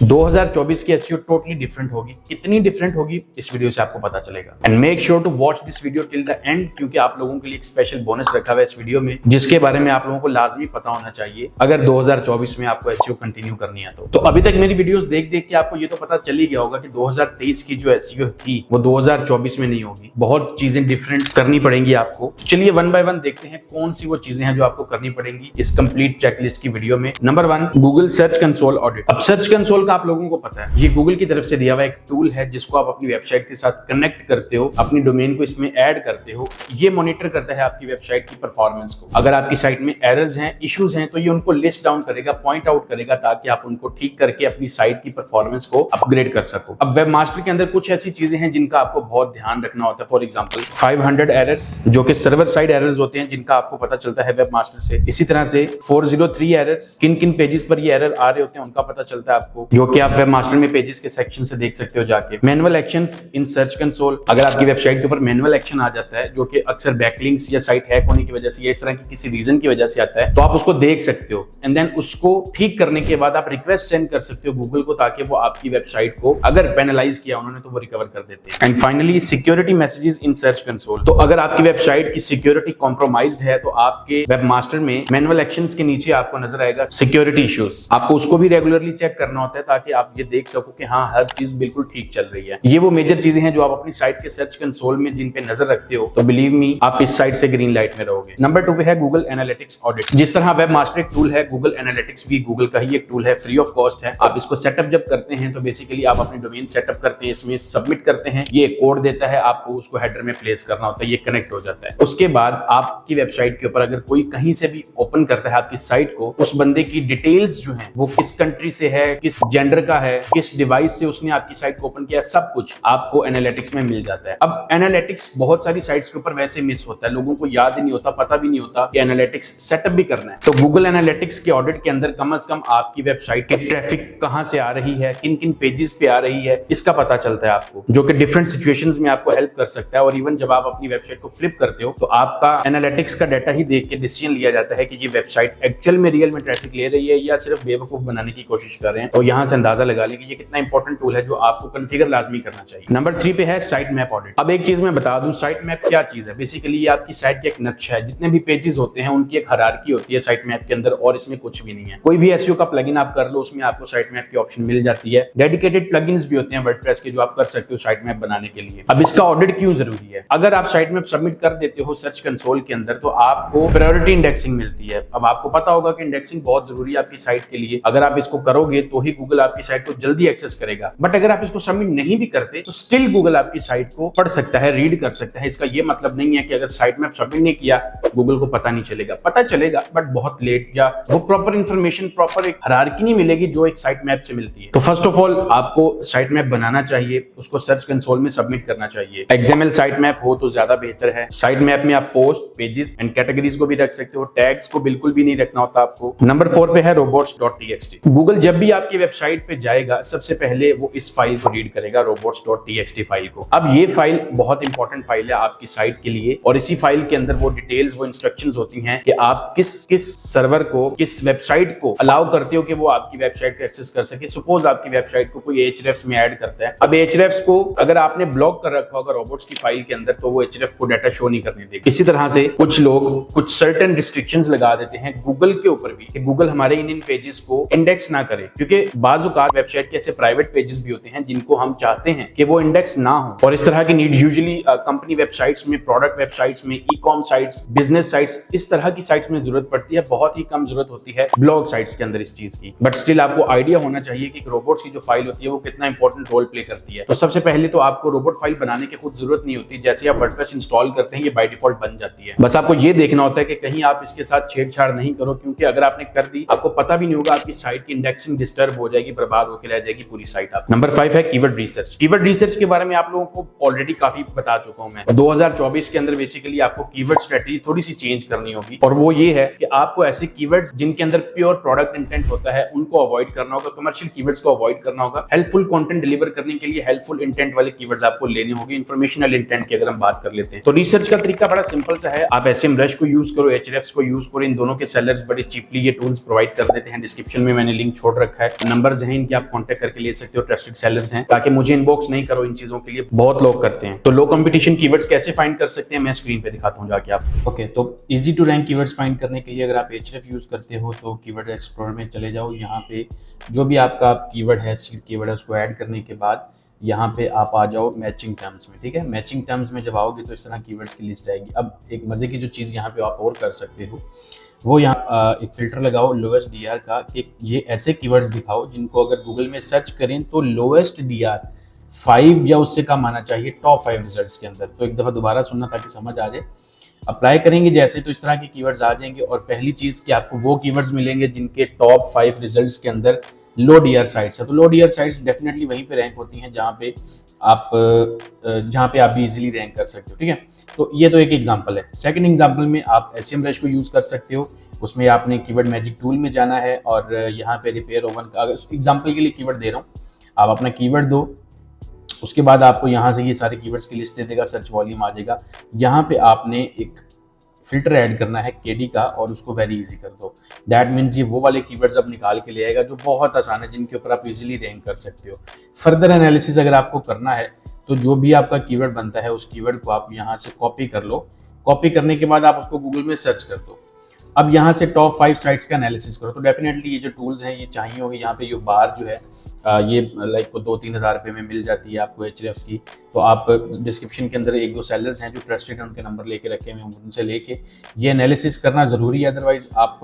2024 की SEO totally different होगी। कितनी डिफरेंट होगी इस वीडियो से आपको पता चलेगा। And make sure to watch this video till the end, क्योंकि आप लोगों के लिए एक स्पेशल बोनस रखा हुआ है इस वीडियो में, जिसके बारे में आप लोगों को लाजमी पता होना चाहिए अगर 2024 में आपको एसईओ कंटिन्यू करनी है। तो अभी तक मेरी वीडियोस देख देख के आपको ये तो पता चल ही गया होगा कि 2023 की जो एसईओ थी वो 2024 में नहीं होगी। बहुत चीजें डिफरेंट करनी पड़ेंगी आपको। तो चलिए वन बाय वन देखते हैं कौन सी वो चीजें हैं जो आपको करनी पड़ेंगी इस कंप्लीट चेकलिस्ट की वीडियो में। Number 1, Google search console audit. अब सर्च कंसोल का आप लोगों को पता है, ये गूगल की तरफ से दिया हुआ एक टूल है जिसको आप अपनी वेबसाइट के साथ कनेक्ट करते हो, अपनी डोमेन को इसमें ऐड करते हो। ये मॉनिटर करता है आपकी वेबसाइट की परफॉर्मेंस को। अगर आपकी साइट में एरर्स हैं, इश्यूज हैं, तो ये उनको लिस्ट डाउन करेगा, पॉइंट आउट करेगा, ताकि आप उनको ठीक करके अपनी साइट की परफॉर्मेंस को अपग्रेड कर सको। अब वेब मास्टर के अंदर कुछ ऐसी चीजें हैं जिनका आपको बहुत ध्यान रखना होता है। फॉर एग्जांपल 500 एरर्स जो कि सर्वर साइड एरर्स होते हैं, जिनका आपको पता चलता है वेब मास्टर से। इसी तरह से 403 एरर्स, किन किन पेजेस पर ये एरर आ रहे होते हैं उनका पता चलता है आपको, जो कि आप वेब मास्टर में पेजेस के सेक्शन से देख सकते हो जाके। Manual actions in search console, अगर आपकी वेबसाइट के ऊपर मैनुअल एक्शन आ जाता है जो कि अक्सर बैकलिंक्स या साइट हैक होने की वजह से या इस तरह की किसी रीजन की वजह से आता है, तो आप उसको देख सकते हो। एंड देन उसको ठीक करने के बाद आप रिक्वेस्ट सेंड कर सकते हो गूगल को, ताकि वो आपकी वेबसाइट को अगर पेनलाइज किया उन्होंने तो वो रिकवर कर देते हैं। And finally security messages in search console. तो अगर आपकी वेबसाइट की सिक्योरिटी कॉम्प्रोमाइज्ड है तो आपके वेब मास्टर में मैनुअल एक्शंस के नीचे आपको नजर आएगा सिक्योरिटी इश्यूज। आपको उसको भी रेगुलरली चेक करना होता है ताकि आप ये देख सको कि हाँ, हर चीज बिल्कुल ठीक चल रही है। ये वो मेजर चीजें हैं जो आप अपनी साइट के सर्च कंसोल में जिन पे नजर रखते हो, तो बिलीव मी आप इस साइट से ग्रीन लाइट में रहोगे। नंबर 2 पे है गूगल एनालिटिक्स ऑडिट। जिस तरह वेब मास्टर एक टूल है, गूगल एनालिटिक्स भी गूगल का ही एक टूल है, फ्री ऑफ कॉस्ट है। आप इसको सेटअप जब करते हैं तो बेसिकली आप अपनी डोमेन सेटअप करते हैं, इसमें सबमिट करते हैं, ये कोड देता है, आपको उसको हेडर में प्लेस करना होता है, ये कनेक्ट हो जाता है। उसके बाद आपकी वेबसाइट के ऊपर अगर कोई कहीं से भी ओपन करता है आपकी साइट को, उस बंदे की डिटेल्स जो है वो किस कंट्री से है, किस जेंडर का है, किस डिवाइस से उसने आपकी साइट को ओपन किया, सब कुछ आपको एनालिटिक्स में मिल जाता है। अब एनालिटिक्स बहुत सारी साइट्स के ऊपर वैसे मिस होता है, लोगों को याद ही नहीं होता, पता भी नहीं होता कि एनालिटिक्स सेटअप भी करना है। तो गूगल एनालिटिक्स के ऑडिट के अंदर कम से कम आपकी वेबसाइट की ट्रैफिक कहां से आ रही है, किन किन पेजेस पे आ रही है, इसका पता चलता है आपको, जो कि डिफरेंट सिचुएशंस में आपको हेल्प कर सकता है। और इवन जब आप अपनी वेबसाइट को फ्लिप करते हो तो आपका एनालिटिक्स का डाटा ही देख के डिसीजन लिया जाता है कि ये वेबसाइट एक्चुअल में रियल में ट्रैफिक ले रही है या सिर्फ बेवकूफ बनाने की कोशिश कर रहे हैं। तो यहां से अंदाजा लगा लें कि ये कितना इंपॉर्टेंट टूल है जो आपको कॉन्फ़िगर लाजमी करना चाहिए। नंबर 3 पे है साइट मैप ऑडिट। अब एक चीज मैं बता दूं, साइट मैप क्या चीज है। बेसिकली ये आपकी साइट का एक नक्शा है, जितने भी पेजेस होते हैं उनकी एक हायरार्की होती है साइट मैप के अंदर, और इसमें कुछ भी नहीं है। कोई भी एसईओ का प्लगइन आप कर लो, उसमें आपको साइट मैप की ऑप्शन मिल जाती है। डेडिकेटेड प्लगइन्स भी होते हैं वर्डप्रेस के जो आप कर सकते हो साइट मैप बनाने के लिए। अब इसका ऑडिट क्यों जरूरी है? अगर आप साइट मैप सबमिट कर देते हो सर्च कंसोल के अंदर तो आपको प्रायोरिटी इंडेक्सिंग मिलती है। अब आपको पता होगा कि इंडेक्सिंग बहुत जरूरी है आपकी साइट के लिए। अगर आप इसको करोगे तो ही गूगल आपकी साइट को जल्दी एक्सेस करेगा। बट अगर आप इसको सबमिट नहीं भी करते तो स्टिल गूगल आपकी साइट को पढ़ सकता है, रीड कर सकता है। इसका ये मतलब नहीं है कि अगर साइट मैप सबमिट नहीं किया गूगल को पता नहीं चलेगा, पता चलेगा बट बहुत लेट, या वो प्रॉपर इंफॉर्मेशन, प्रॉपर एक हायरार्की नहीं मिलेगी जो एक साइट मैप से मिलती है। तो फर्स्ट ऑफ ऑल आपको साइट मैप बनाना चाहिए, उसको सर्च कंसोल में सबमिट करना चाहिए। एक्सएमएल साइट मैप हो तो ज्यादा बेहतर है। साइट मैप में आप पोस्ट, पेजेस एंड कैटेगरीज को भी रख सकते हो, टैग्स को बिल्कुल भी नहीं रखना होता आपको। नंबर 4 पे है robots.txt। गूगल जब भी आपकी वेबसाइट पे जाएगा सबसे पहले वो इस फाइल को रीड करेगा, robots.txt फाइल को। अब ये फाइल बहुत इंपॉर्टेंट फाइल है आपकी साइट के लिए, और इसी फाइल के अंदर वो डिटेल्स, वो इंस्ट्रक्शंस होती हैं कि आप किस सर्वर को, किस वेबसाइट को अलाउ करते हो कि वो आपकी वेबसाइट को एक्सेस कर सके। सपोज आपकी वेबसाइट को कोई hrefs में ऐड करता है। अब hrefs को अगर आपने ब्लॉक कर रखा होगा रोबोट्स की फाइल के अंदर तो वो href को डाटा शो नहीं करने देगा। इसी तरह से कुछ लोग कुछ सर्टेन रिस्ट्रिक्शंस लगा देते हैं गूगल के ऊपर भी कि गूगल हमारे इन पेजेस को इंडेक्स ना करे, क्योंकि बाज़-औक़ात वेबसाइट के ऐसे प्राइवेट पेजेस भी होते हैं जिनको हम चाहते हैं कि वो इंडेक्स ना हो। और इस तरह की नीड यूजुअली कंपनी वेबसाइट्स में, प्रोडक्ट वेबसाइट्स में, ई-कॉम साइट्स, बिजनेस साइट्स, इस तरह की साइट्स में जरूरत पड़ती है। बहुत ही कम जरूरत होती है ब्लॉग साइट्स के अंदर इस चीज की। बट स्टिल आपको आइडिया होना चाहिए कि रोबोट्स की जो फाइल होती है वो कितना इंपॉर्टेंट रोल प्ले करती है। तो सबसे पहले तो आपको रोबोट फाइल बनाने की खुद जरूरत नहीं होती, जैसे आप वर्डप्रेस इंस्टॉल करते हैं ये बाय डिफॉल्ट बन जाती है। बस आपको ये देखना होता है कि कहीं आप इसके साथ छेड़छाड़ नहीं करो, क्योंकि अगर आपने कर दी आपको पता भी नहीं होगा, आपकी साइट की इंडेक्सिंग डिस्टर्ब हो जाएगी, बर्बाद होकर रह जाएगी पूरी साइट आप। नंबर 5 है कीवर्ड रिसर्च। कीवर्ड रिसर्च के बारे में आप लोगों को ऑलरेडी काफी बता चुका हूं मैं। 2024 के अंदर बेसिकली आपको कीवर्ड स्ट्रेटजी थोड़ी सी चेंज करनी होगी, और वो ये है कि आपको ऐसे कीवर्ड्स जिनके अंदर प्योर प्रोडक्ट इंटेंट होता है उनको अवॉइड करना होगा, कमर्शियल कीवर्ड्स को अवॉइड करना होगा। हेल्पफुल कंटेंट डिलीवर करने के लिए हेल्पफुल इंटेंट वाले कीवर्ड्स आपको लेने होंगे। इंफॉर्मेशनल इंटेंट की अगर हम बात कर लेते हैं तो रिसर्च का तरीका बड़ा सिंपल सा है। आप SEMrush को यूज करो, Ahrefs को यूज करो। इन दोनों के सेलर्स बड़े चीपली ये टूल्स प्रोवाइड कर देते हैं। डिस्क्रिप्शन में मैंने लिंक छोड़ रखा है। नंबर नंबर्स हैं, इनके आप कांटेक्ट करके ले सकते हो, ट्रस्टेड सेलर्स हैं, ताकि मुझे इनबॉक्स नहीं करो इन चीजों के लिए, बहुत लोग करते हैं। तो लो कंपटीशन कीवर्ड्स कैसे फाइंड कर सकते हैं मैं स्क्रीन पे दिखाता हूं जाके आप। ओके, तो easy to rank keywords find करने के लिए अगर आप Ahrefs यूज करते हो तो कीवर्ड एक्सप्लोरर में चले जाओ। यहाँ पे जो भी आपका कीवर्ड है, सीड कीवर्ड है, उसको ऐड करने के बाद यहाँ पे आप आ जाओ मैचिंग टर्म्स में। ठीक है, मैचिंग टर्म्स में जब आओगे तो इस तरह कीवर्ड्स की लिस्ट आएगी। अब एक मजे की जो चीज़ यहाँ पे आप और कर सकते हो वो यहाँ एक फिल्टर लगाओ लोएस्ट डीआर का, कि ये ऐसे कीवर्ड्स दिखाओ जिनको अगर गूगल में सर्च करें तो लोएस्ट डीआर 5 या उससे कम आना चाहिए टॉप 5 रिजल्ट्स के अंदर। तो एक दफ़ा दोबारा सुनना ताकि समझ आ जाए। अप्लाई करेंगे जैसे तो इस तरह के कीवर्ड्स आ जाएंगे, और पहली चीज़ कि आपको वो कीवर्ड्स मिलेंगे जिनके टॉप 5 रिजल्ट्स के अंदर लो डीआर साइट्स है। तो लो डीआर साइट्स डेफिनेटली वहीं पे रैंक होती हैं जहाँ पे आप भी इजीली रैंक कर सकते हो। ठीक है, तो ये तो एक एग्जांपल है। सेकंड एग्जांपल में आप SEMrush को यूज़ कर सकते हो। उसमें आपने कीवर्ड मैजिक टूल में जाना है और यहाँ पे रिपेयर ओवन का, अगर एग्जाम्पल के लिए कीवर्ड दे रहा हूँ, आप अपना कीवर्ड दो, उसके बाद आपको यहाँ से ये सारे कीवर्ड्स की लिस्ट दे देगा, सर्च वॉल्यूम आ जाएगा। यहाँ पे आपने एक फिल्टर ऐड करना है KD का और उसको वेरी इजी कर दो। दैट मीन्स ये वो वाले कीवर्ड्स अब निकाल के ले आएगा जो बहुत आसान है, जिनके ऊपर आप इजीली रैंक कर सकते हो। फर्दर एनालिसिस अगर आपको करना है तो जो भी आपका कीवर्ड बनता है उस कीवर्ड को आप यहाँ से कॉपी कर लो। कॉपी करने के बाद आप उसको गूगल में सर्च कर दो। अब यहाँ से टॉप 5 साइट्स का एनालिसिस करो। तो डेफिनेटली ये जो टूल्स हैं ये चाहिए होंगे। यहाँ पे ये बार जो है ये लाइक को 2-3 हज़ार रुपये में मिल जाती है आपको Ahrefs की। तो आप डिस्क्रिप्शन के अंदर 1-2 सेलर्स हैं जो ट्रस्टेड हैं, उनके नंबर लेके रखे हुए हैं, उनसे लेके ये एनालिसिस करना ज़रूरी है। अदरवाइज आप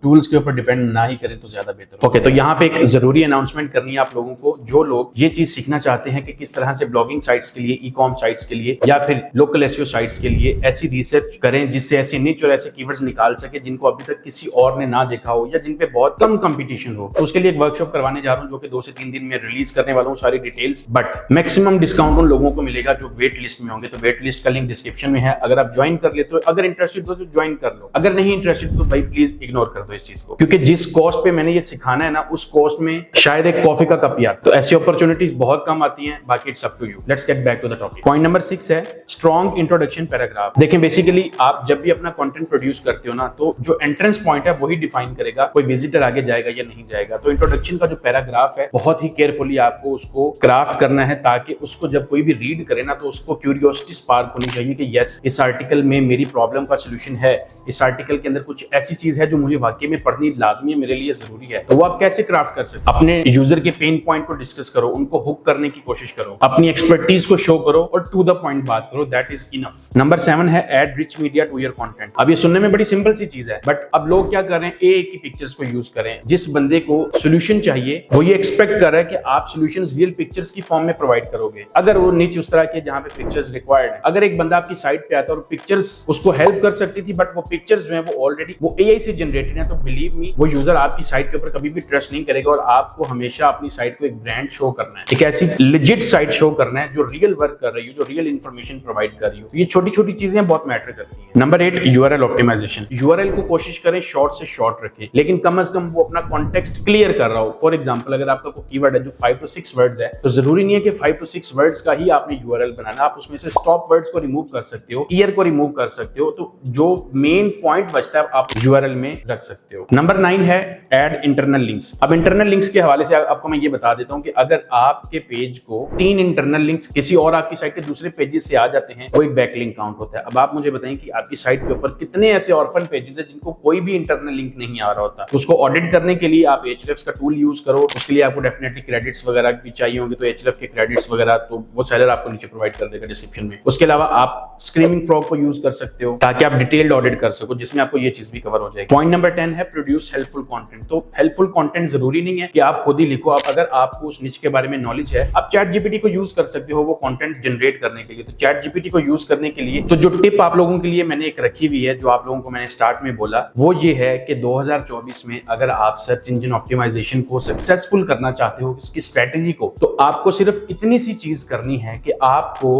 टूल्स के ऊपर डिपेंड ना ही करें तो ज़्यादा बेहतर। ओके, तो यहाँ पे एक ज़रूरी अनाउंसमेंट करनी है आप लोगों को, जो लोग ये चीज़ सीखना चाहते हैं कि किस तरह से ब्लॉगिंग साइट्स के लिए, ई-कॉम साइट्स के लिए या फिर लोकल SEO साइट्स के लिए ऐसी रिसर्च करें जिससे ऐसे निच और ऐसे कीवर्ड्स निकाल सके जिनको अभी तक किसी और ने ना देखा हो या जिन पे बहुत कम कंपटीशन हो। तो उसके लिए एक वर्कशॉप करवाने जा रहा हूँ जो कि 2 से 3 दिन में रिलीज करने वाला हूँ सारी डिटेल्स। बट मैक्सिमम डिस्काउंट उन लोगों को मिलेगा जो वेट लिस्ट में होंगे। तो वेट लिस्ट का लिंक डिस्क्रिप्शन में है, अगर आप ज्वाइन कर लेते हो, अगर इंटरेस्टेड हो तो ज्वाइन कर लो, अगर नहीं इंटरेस्टेड तो भाई प्लीज इग्नोर कर दो इस चीज को, क्योंकि जिस कॉस्ट पे मैंने ये सिखाना है ना उस कॉस्ट में शायद एक कॉफी का कप याद। तो ऐसी अपॉर्चुनिटीज बहुत कम आती हैं। बाकी it's up to you. Let's get back to the topic. Point number 6 है स्ट्रॉन्ग इंट्रोडक्शन पैराग्राफ। देखें, बेसिकली आप जब भी अपना कंटेंट प्रोड्यूस करते हो ना तो जो एंट्रेंस पॉइंट है वही डिफाइन करेगा कोई विजिटर आगे जाएगा या नहीं जाएगा। तो इंट्रोडक्शन का जो पैराग्राफ है बहुत ही केयरफुली आपको उसको क्राफ्ट करना है ताकि उसको जब कोई भी रीड करे ना तो उसको क्यूरियोसिटी स्पार्क होनी चाहिए कि यस, इस आर्टिकल में मेरी प्रॉब्लम का सोल्यूशन है, इस आर्टिकल के अंदर कुछ ऐसी चीज है जो मुझे वाकई में पढ़नी लाजमी है, मेरे लिए जरूरी है। तो वो आप कैसे क्राफ्ट कर सकते हो? अपने यूजर के पेन पॉइंट को डिस्कस करो, उनको हुक करने की कोशिश करो, अपनी एक्सपर्टीज को शो करो और टू द पॉइंट बात करो। That is enough. नंबर 7 है add rich media to your content. अब ये सुनने में बड़ी सिंपल सी चीज है, बट अब लोग क्या कर रहे हैं, एक ही पिक्चर्स को यूज करें। जिस बंदे को सोल्यूशन चाहिए वो ये एक्सपेक्ट कर रहा है कि आप सोल्यूशंस रियल पिक्चर्स की फॉर्म में प्रोवाइड करोगे। अगर वो नीचे उस तरह के जहां पे पिक्चर्स रिक्वायर्ड है, अगर एक बंदा आपकी साइट पे आता है और पिक्चर्स उसको हेल्प कर सकती थी, बट वो पिक्चर्स जो है वो ऑलरेडी वो AI से जनरेटेड है, तो बिलीव मी वो यूजर आपकी साइट के ऊपर कभी भी ट्रस्ट नहीं करेगा। और आपको हमेशा अपनी साइट को एक ब्रांड शो करना है, एक ऐसी लेजिट साइट शो करना है जो रियल वर्क कर रही हो, जो रियल इंफॉर्मेशन प्रोवाइड कर रही हो। ये छोटी छोटी चीजें बहुत मैटर करती हैं। Number 8 URL optimisation. URL को कोशिश करें शॉर्ट से शॉर्ट रखें, लेकिन कम से कम वो अपना कॉन्टेक्स्ट क्लियर कर रहा हो। फॉर एग्जाम्पल, अगर आपका कोई कीवर्ड है जो 5 to 6 वर्ड्स है, तो जरूरी नहीं है कि 5 to 6 वर्ड्स का ही आपने URL बनाना। आप उसमें से स्टॉप वर्ड्स को रिमूव कर सकते हो, ईयर को रिमूव कर सकते हो, तो जो मेन पॉइंट बचता है आप URL में रख सकते हो। नंबर 9 है ऐड इंटरनल लिंक्स। अब इंटरनल लिंक्स के हवाले से आपको मैं ये बता देता हूं कि अगर आपके पेज को 3 इंटरनल लिंक्स किसी और आपकी साइट के दूसरे पेजेस से आ जाते हैं, वो एक बैकलिंक काउंट होता है। अब आप मुझे बताएं कि आपकी साइट के ऊपर कितने ऐसे ऑर्फन पेजेस हैं जिनको कोई भी इंटरनल लिंक नहीं आ रहा होता। उसको ऑडिट करने के लिए आप Ahrefs का टूल यूज करो। उसके लिए आपको डेफिनेटली क्रेडिट्स वगैरह भी चाहिए होंगे, तो Ahrefs के क्रेडिट्स वगैरह तो वो सेलर आपको नीचे प्रोवाइड कर देगा डिस्क्रिप्शन में। उसके अलावा आप स्क्रीमिंग फ्रॉग को यूज कर सकते हो ताकि आप डिटेल्ड ऑडिट कर सको, जिसमें आपको ये चीज भी कवर हो जाएगी। पॉइंट नंबर 10 है प्रोड्यूस हेल्पफुल कंटेंट। तो हेल्पफुल कंटेंट जरूरी नहीं है कि आप खुद ही लिखो। आप अगर आपको उस निच के बारे में नॉलेज है, आप ChatGPT को यूज कर सकते हो वो कंटेंट जनरेट करने के लिए। तो ChatGPT को यूज करने के लिए तो जो टिप आप लोगों के लिए मैंने एक रखी हुई है, जो आप लोगों को मैंने स्टार्ट में बोला, वो ये है कि 2024 में अगर आप सर्च इंजन ऑप्टिमाइजेशन को सक्सेसफुल करना चाहते हो, इसकी स्ट्रेटेजी को, तो आपको सिर्फ इतनी सी चीज करनी है कि आपको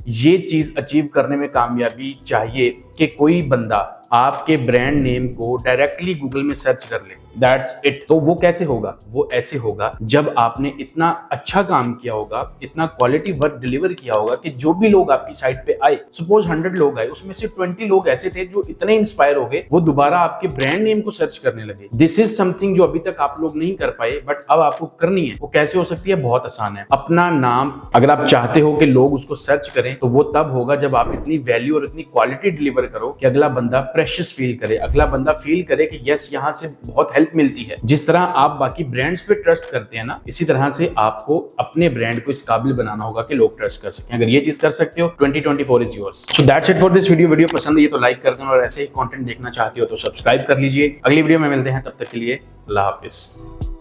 ये चीज अचीव करने में कामयाबी चाहिए कि कोई बंदा आपके ब्रांड नेम को डायरेक्टली गूगल में सर्च कर ले। That's it. तो वो कैसे होगा? वो ऐसे होगा जब आपने इतना अच्छा काम किया होगा, इतना क्वालिटी वर्क डिलीवर किया होगा कि जो भी लोग आपकी साइट पे आए, सपोज 100 लोग आए, उसमें से 20 लोग ऐसे थे जो इतने इंस्पायर हो गए वो दोबारा आपके ब्रांड नेम को सर्च करने लगे। दिस इज समथिंग जो अभी तक आप लोग नहीं कर पाए बट अब आपको करनी है। वो कैसे हो सकती है? बहुत आसान है। अपना नाम अगर आप चाहते हो कि लोग उसको सर्च करें तो वो तब होगा जब आप इतनी वैल्यू और इतनी क्वालिटी डिलीवर करो कि अगला बंदा प्रेशियस फील करे, अगला बंदा फील करे कि यस यहाँ से बहुत हेल्प मिलती है। जिस तरह आप बाकी ब्रांड्स पे ट्रस्ट करते हैं ना, इसी तरह से आपको अपने ब्रांड को इस काबिल बनाना होगा कि लोग ट्रस्ट कर सकें। अगर ये चीज कर सकते हो 2024 is yours. So that's it for this video. Video पसंद है तो लाइक कर देना और ऐसे ही कंटेंट देखना चाहते हो तो सब्सक्राइब कर लीजिए। अगली वीडियो में मिलते हैं, तब तक के लिए अल्लाह हाफिज।